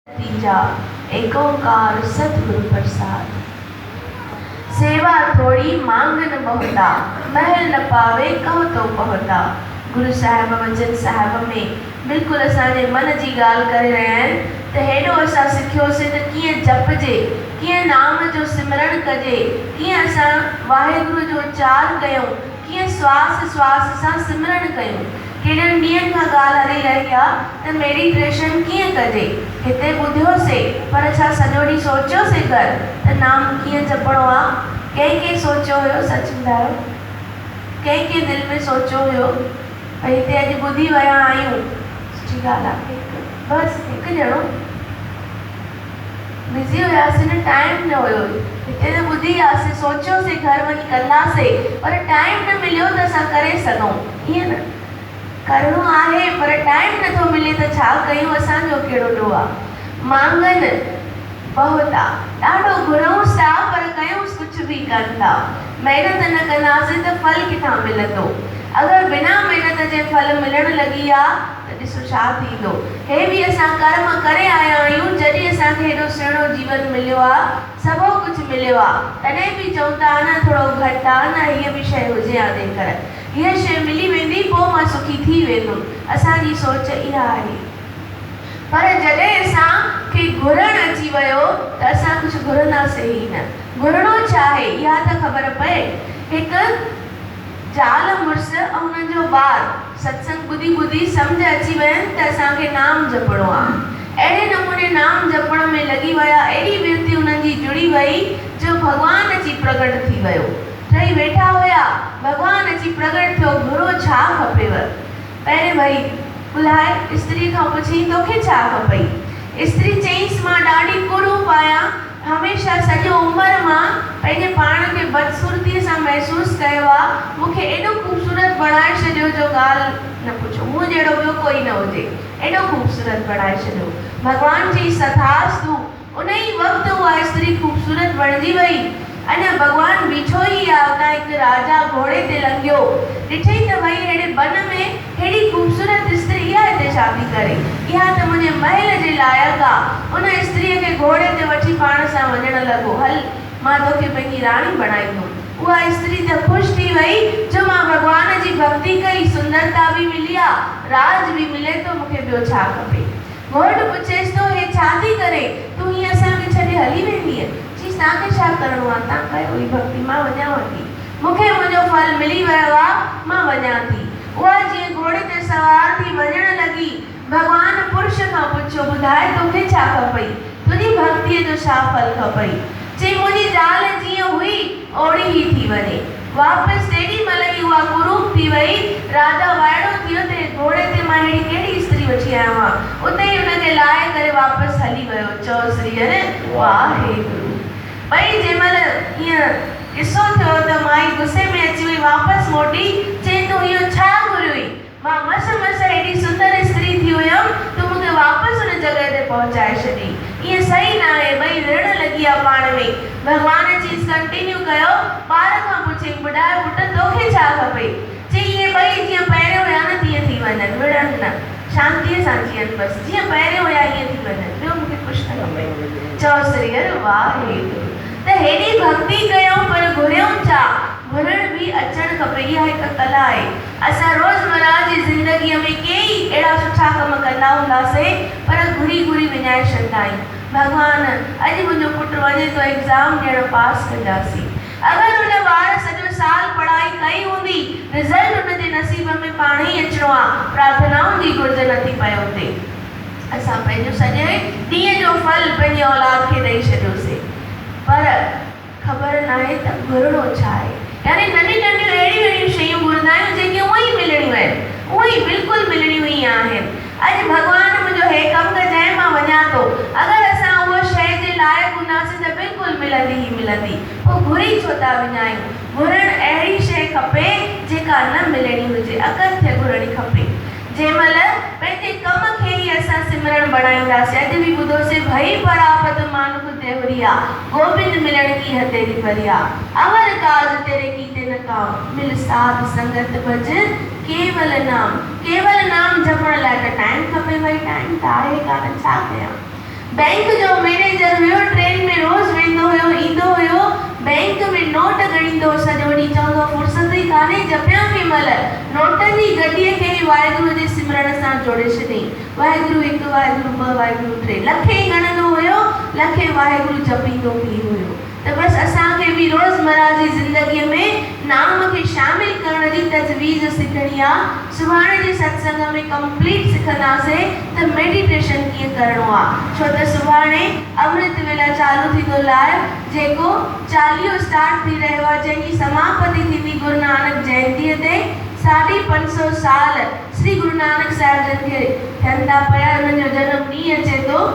तीजा एक ओंकार सतगुरु प्रसाद। सेवा थोड़ी मांग न बहुता, महल न पावे कहो तो पहुता। गुरु साहिब वचन साहिब में बिल्कुल असांजे मन जी ॻाल्हि करे रहिया आहिनि त हेॾो असां सिखियोसीं त कीअं जपजे, कीअं नाम जो सिमरन कजे, कीअं असां वाहिगुरु जो उचार कयूं, कीअं श्वास श्वास सां सिमरन कयूं। केॾनि ॾींहंनि खां ॻाल्हि हली रही आहे त मेडिटेशन कीअं कजे। हिते ॿुधियोसीं पर छा सॼो ॾींहुं सोचियोसीं कर त नाम कीअं जपणो आहे। कंहिं सोचियो हुयो, सच ॿुधायो, कंहिं दिलि में सोचियो हुयो। भई हिते अॼु ॿुधी विया आहियूं, सुठी ॻाल्हि आहे। बसि हिकु ॼणो बिज़ी हुयासीं न, टाइम न हुयो। हिते त ॿुधी वियासीं, सोचियोसीं घर वञी कंदासीं, पर टाइम न मिलियो त असां करे सघूं। ईअं न करिणो आहे पर टाइम नथो मिले त छा कयूं, असांजो कहिड़ो ॾोह आहे। मांगन बहुत आहे, ॾाढो घुरूंसि था पर कयूंसि कुझु बि कोन था। महिनत न कंदासीं त फल किथां मिलंदो। अगरि बिना महिनत जे फल मिलण लॻी आहे त ॾिसो छा थींदो। हे बि असां कर्म करे आया आहियूं, जॾहिं असांखे हेॾो सुहिणो जीवन मिलियो आहे, सभु कुझु मिलियो आहे, तॾहिं बि चऊं था न थोरो घटि आहे, न हीअ बि शइ हुजे हा जेकर हीअ शइ मिली वेंदी पोइ मां सुखी थी वेंदुमि। असांजी सोच इहा आहे। पर जॾहिं असांखे घुरण अची वियो त असां कुझु घुरंदासीं ई न। घुरणो छा आहे इहा त ख़बर पए। हिकु ज़ाल मुड़ुस ऐं हुननि जो ॿारु सत्संग ॿुधी ॿुधी सम्झ अची वयनि त असांखे नाम जपणो आहे। अहिड़े नमूने नाम जपण में लॻी विया, अहिड़ी विरती हुननि जी जुड़ी वई जो भॻवान अची प्रगट थी वियो। टई वेठा हुया, भॻवान अची प्रगट थियो। घुरो छा खपेव? पहिरें भई ॿुधाए, स्त्री खां पुछी तोखे छा खपई? स्त्री चईंसि मां ॾाढी कुरूप आहियां, हमेशह सॼो उमिरि मां पंहिंजे पाण खे बदसूरतीअ सां महसूसु कयो आहे। मूंखे एॾो ख़ूबसूरत बणाए छॾियो जो ॻाल्हि न पुछो, मूं जहिड़ो ॿियो कोई न हुजे, एॾो ख़ूबसूरत बणाए छॾियो। भॻवान जी सथास तूं। उन ई वक़्तु उहा स्त्री ख़ूबसूरत बणिजी वई। अञा भॻवान बीठो ई आहे, उतां हिकु राजा घोड़े ते लंघियो, ॾिठई त भई अहिड़े वन में हेॾी ख़ूबसूरत स्त्री इहा हिते शादी करे, इहा त मुंहिंजे महल जे लाइक़ु आहे। उन स्त्रीअ खे घोड़े ते वठी पाण सां वञण लॻो, हल मां तोखे पंहिंजी राणी बणाईंदुमि। उहा स्त्री त ख़ुशि थी वई जो मां भॻवान जी भक्ति कई, सुंदरता बि मिली आहे, राज बि मिले थो, मूंखे ॿियो छा खपे। घोट पुछेसि थो हे छा थी करे, तूं हीअं असांखे छॾे हली वेंदीअ? चईसि तव्हांखे छा करिणो आहे, तव्हां कयो ई भक्ति, मां वञांव थी, मूंखे मुंहिंजो फल मिली वियो आहे, मां वञां थी। उहा जीअं घोड़े ते सवार थी वञण लॻी, भॻवान पुरुष खां पुछियो ॿुधाए तोखे छा खपई, तुंहिंजी भक्तीअ जो छा फल खपई? चई मुंहिंजी ज़ाल जीअं हुई ओड़ी ई थी वञे। वापसि तेॾी महिल ई उहा कुरूप थी वई। राजा वाइड़ो थियो त घोड़े ते मां अहिड़ी कहिड़ी स्त्री वठी आयो आहियां, उते ई हुनखे लाहे करे वापसि हली वियो। चओ श्री हरे वाहेगुरु। भई जंहिं महिल ईअं किसो थियो त माई गुस्से में अची वई, वापसि मोटी, चई तूं इहो छा घुरियो? मां मस हेॾी सुंदर स्त्री थी हुयमि, तूं मूंखे वापसि हुन जॻह ते पहुचाए छॾी, ईअं सही न आहे। ॿई विढ़ण लॻी आहे पाण में। भॻवान चीज़ कंटिन्यू कयो, ॿार खां पुछे ॿुधाए पुट तोखे छा खपे? चई इहे ॿई जीअं पहिरियों हुया न तीअं थी वञनि, विढ़नि न, शांतीअ सां जीअनि, बसि जीअं पहिरियों हुया ईअं थी वञनि, ॿियो मूंखे कुझु न खपे। चओ श्री हरि वाहेगुरु। त हेॾी भक्ति कयूं पर घुरियूं छा? घुरण बि अचणु खपे। इहा हिकु कला आहे। असां रोज़मर्रा जी ज़िंदगीअ में कई अहिड़ा सुठा कम कंदा हूंदासीं पर घुरी घुरी विञाए छॾंदा आहियूं। भॻवान अॼु मुंहिंजो पुटु वञे थो एग्ज़ाम ॾियणु, पास कंदासीं। अगरि हुन ॿार सॼो साल पढ़ाई कई हूंदी, रिज़ल्ट हुनजे नसीब में पाण ई अचिणो आहे, प्रार्थनाउनि जी घुर्ज नथी पए हुते। असां पंहिंजो सॼे ॾींहं जो फल पंहिंजी औलाद खे ॾेई छॾियोसीं, पर ख़बर न आहे त घुरिणो छा आहे। यानी नंढियूं नंढियूं अहिड़ियूं शयूं घुरंदा आहियूं जेके उअं ई मिलणियूं आहिनि, उअं ई बिल्कुलु मिलणियूं ई आहिनि। अॼु भॻवान मुंहिंजो हे कमु कजांइ, मां वञा थो। अगरि असां उहा शइ जे लाइक़ु हूंदासीं त बिल्कुलु मिलंदी ई मिलंदी। पोइ घुरी छो था विञायूं? घुरणु अहिड़ी शइ खपे जेका न मिलणी हुजे, अकथ्य घुरणी खपे। जंहिं महिल पंहिंजे कम खे ई असां सिमरन बणाईंदासीं। अॼु बि ॿुधोसीं भई परापत मानुख देवरिया, गोबिंद मिलण की हथेली भरिया, अवर काज तेरे कीते न काम, मिल साध संगत भज केवल नाम। केवल नाम जपण लाइ त टाइम खपे। भई टाइम त आहे कान, छा कयां? बैंक जो मैनेजर हुयो, ट्रेन में रोज़ वेंदो हुयो, ईंदो हुयो, बैंक में नोट ॻणींदो सॼो ॾींहुं, चवंदो फुर्सत ई कान्हे, जपियां कंहिं महिल नोटनि जी गॾीअ खे वाहेगुरू जे सिमरण सां जोड़े छॾियईं। वाहेगुरू हिकु, वाहेगुरू ॿ, वाहेगुरू टे, लखे ॻणंदो हुयो, लखे वाहेगुरू जपींदो बि हुयो। त बसि असांखे बि रोज़मर्रा जी ज़िंदगीअ में नाम खे शामिल करण जी तजवीज़ सिखणी आहे। सुभाणे जे सत्संग में कंप्लीट सिखंदासीं त मेडिटेशन कीअं करणो आहे, छो त सुभाणे अमृत वेला चालू थींदो लाइव, जेको चालीहो स्टार्ट थी रहियो आहे, जंहिंजी समापति थींदी गुरु नानक जयंतीअ ते। 550 साल श्री गुरु नानक साहिब जन खे थियनि था पिया, उन्हनि जो जनम ॾींहुं अचे थो,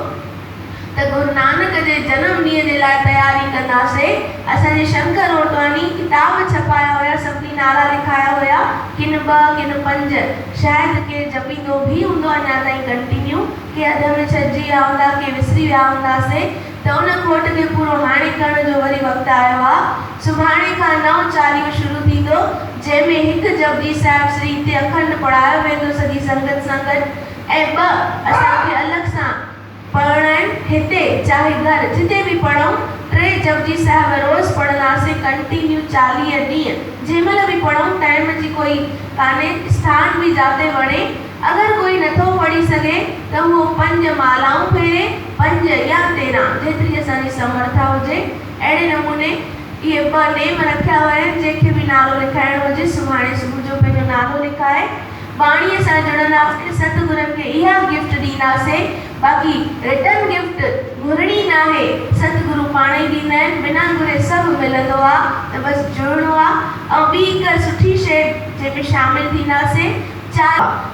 त गुरु नानक जे जनम ॾींहं जे लाइ तयारी कंदासीं। असांजे शंकर ओटवानी किताब छपाया हुया, सभिनी नाला लिखाया हुया, किन 2 किन 5, शायदि के जपींदो बि हूंदो अञा ताईं कंटिन्यू, के अध में छॾिजी विया हूंदा, के विसरी विया हूंदासीं, त उन खोट खे पूरो हाणे करण जो वरी वक़्तु आयो आहे। सुभाणे खां नओं चालीहो शुरू थींदो, जंहिंमें हिकु जपजी साहिब श्री हिते अखंड पढ़ायो वेंदो सॼी संगत सां गॾु, ऐं 2 असांखे अलॻि सां पढ़णा आहिनि। हिते चाहे घर जिते बि पढ़ूं, 3 जपजी साहिब रोज़ पढ़ंदासीं कंटिन्यू 40 ॾींहं, जंहिं महिल बि पढ़ूं, टाइम जी कोई कान्हे, स्थान बि जाते वणे। अगरि कोई नथो पढ़ी सघे त उहो 5 मालाऊं फेरे, 5 या 13, जेतिरी असांजी समर्था हुजे। अहिड़े नमूने इहे 2 नेम रखिया विया आहिनि, जंहिंखे बि नालो लिखाइणो हुजे सुभाणे सुबुह जो पंहिंजो नालो लिखाए बाणीअ सां जुड़ंदासीं, सतगुरनि खे इहा गिफ्ट ॾींदासीं। बाक़ी रिटर्न गिफ्ट घुरणी न आहे, सतगुरु पाण ई ॾींदा आहिनि, बिना घुरे सभु मिलंदो आहे, त बसि जुड़णो आहे। ऐं ॿी हिकु सुठी शइ जंहिंमें शामिलु थींदासीं,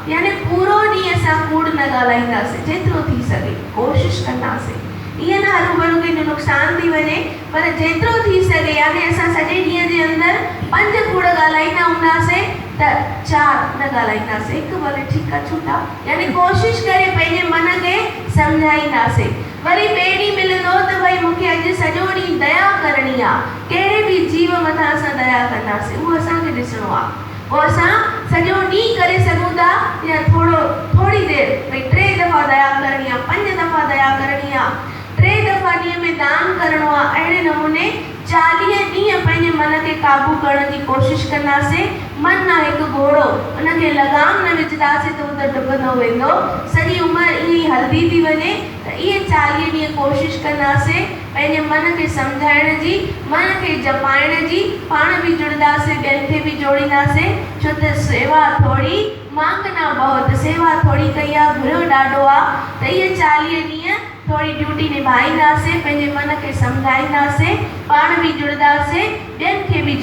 यानी पूरो ॾींहुं असां कूड़ न ॻाल्हाईंदासीं, जेतिरो थी सघे कोशिशि कंदासीं। ईअं न हरू भरू कंहिंजो नुक़सान थी वञे, पर जेतिरो थी सघे, यानी असां सॼे ॾींहं जे अंदरि 5 कूड़ ॻाल्हाईंदा हूंदासीं त 4 न ॻाल्हाईंदासीं, हिकु भले ठीकु आहे छूटा, यानी कोशिशि करे पंहिंजे मन खे सम्झाईंदासीं। वरी ॿिए ॾींहुं मिलंदो त भई मूंखे अॼु सॼो ॾींहुं दया करणी आहे, कहिड़े बि जीव मथां असां दया कंदासीं, उहो असांखे ॾिसणो आहे। पोइ असां सॼो ॾींहुं करे सघूं था, या थोरी देरि, भई 3 दफ़ा दया करणी आहे, 5 दफ़ा दया करणी आहे, 3 दफ़ा ॾींहं में दान करणो आहे। अहिड़े नमूने 40 ॾींहं पंहिंजे मन खे काबू करण जी कोशिशि कंदासीं। मन आहे हिकु घोड़ो, उनखे लगाम न विझंदासीं त उहो त डुबंदो वेंदो, सॼी उमिरि ईअं ई हलंदी थी वञे। त इहे 40 ॾींहं कोशिशि कंदासीं पंहिंजे मन खे सम्झाइण जी, मन खे जपाइण जी, पाण बि जुड़ंदासीं, ॿियनि खे बि जोड़ींदासीं, छो त सेवा थोरी मांगना बहुत, सेवा थोरी कई आहे, घुरियो ॾाढो आहे। त इहे 40 ॾींहं थोरी ड्यूटी निभाईंदासीं, पंहिंजे मन खे सम्झाईंदासीं, पाण बि जुड़ंदासीं, ॿियनि खे बि